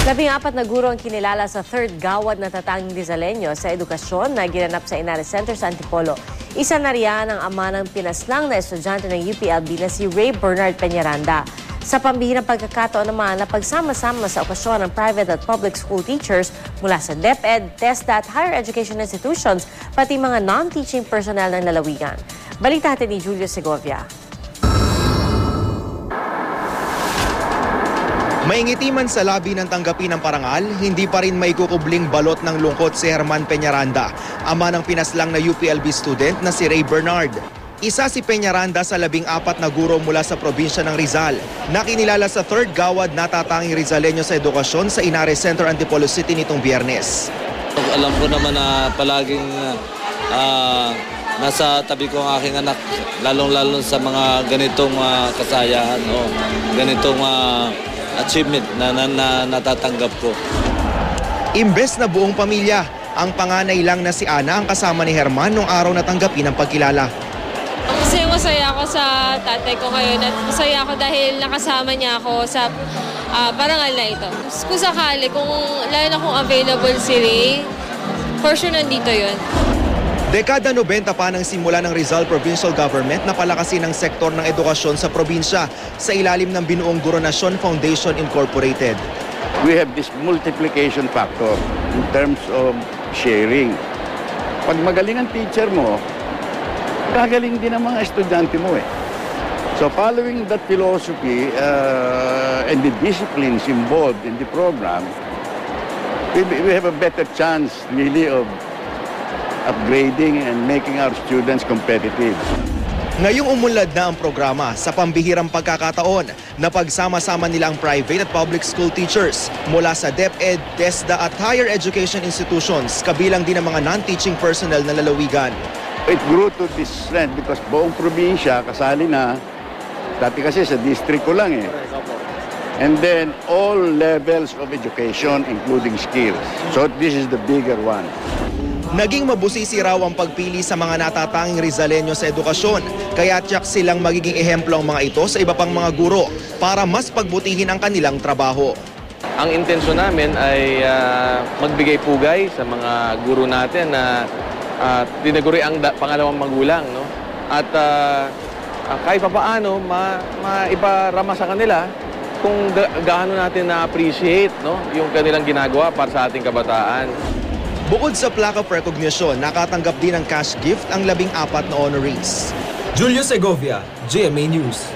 14 na guro ang kinilala sa third gawad na tatanging Rizaleño sa edukasyon na ginanap sa Inares Center sa Antipolo. Isa na riyan ang ama ng pinaslang na estudyante ng UPLB na si Ray Bernard Peñaranda. Sa pambihirang pagkakataon naman na pagsama-sama sa okasyon ng private at public school teachers mula sa DepEd, TESDA at higher education institutions, pati mga non-teaching personnel ng lalawigan. Balita natin ni Julio Segovia. Maingiti man sa labi ng tanggapin ng parangal, hindi pa rin may kukubling balot ng lungkot si Herman Peñaranda, ama ng pinaslang na UPLB student na si Ray Bernard. Isa si Peñaranda sa 14 na guro mula sa probinsya ng Rizal, na kinilala sa third gawad na tatanging Rizaleño sa edukasyon sa Inares Center, Antipolo City nitong Biyernes. Alam ko naman na palaging nasa tabi ko ang aking anak, lalong-lalo sa mga ganitong kasayahan o ganitong achievement na natatanggap ko. Imbes na buong pamilya, ang panganay lang na si Ana ang kasama ni Herman nung araw na tanggapin ang pagkilala. Masaya ako sa tatay ko ngayon at masaya ako dahil nakasama niya ako sa parangal na ito. Kung sakali, lalo na kung available si Ray, for sure nandito yun. Dekada 90 pa nang simula ng Rizal Provincial Government na palakasin ang sektor ng edukasyon sa probinsya sa ilalim ng binuong Goronasyon Foundation Incorporated. We have this multiplication factor in terms of sharing. Pag magaling ang teacher mo, gagaling din ang mga estudyante mo eh. So following that philosophy and the disciplines involved in the program, we have a better chance really of upgrading and making our students competitive. Ngayong umunlad na ang programa sa pambihirang pagkakataon na pagsama-sama nila ang private at public school teachers mula sa DepEd, TESDA at higher education institutions, kabilang din ang mga non-teaching personnel na lalawigan. It grew to this strength because buong probinsya kasali na, dati kasi sa district ko lang eh. And then all levels of education including skills. So this is the bigger one. Naging mabusisi raw ang pagpili sa mga natatanging Rizaleño sa edukasyon, kaya tiyak silang magiging ehemplo ang mga ito sa iba pang mga guro para mas pagbutihin ang kanilang trabaho. Ang intensyon namin ay magbigay pugay sa mga guro natin na tinaguri ang pangalawang magulang, no? At kahit papaano maiparama sa kanila kung gaano natin na-appreciate, no, yung kanilang ginagawa para sa ating kabataan. Bukod sa plaque of recognition, nakatanggap din ng cash gift ang 14 na honorees. Julio Segovia, GMA News.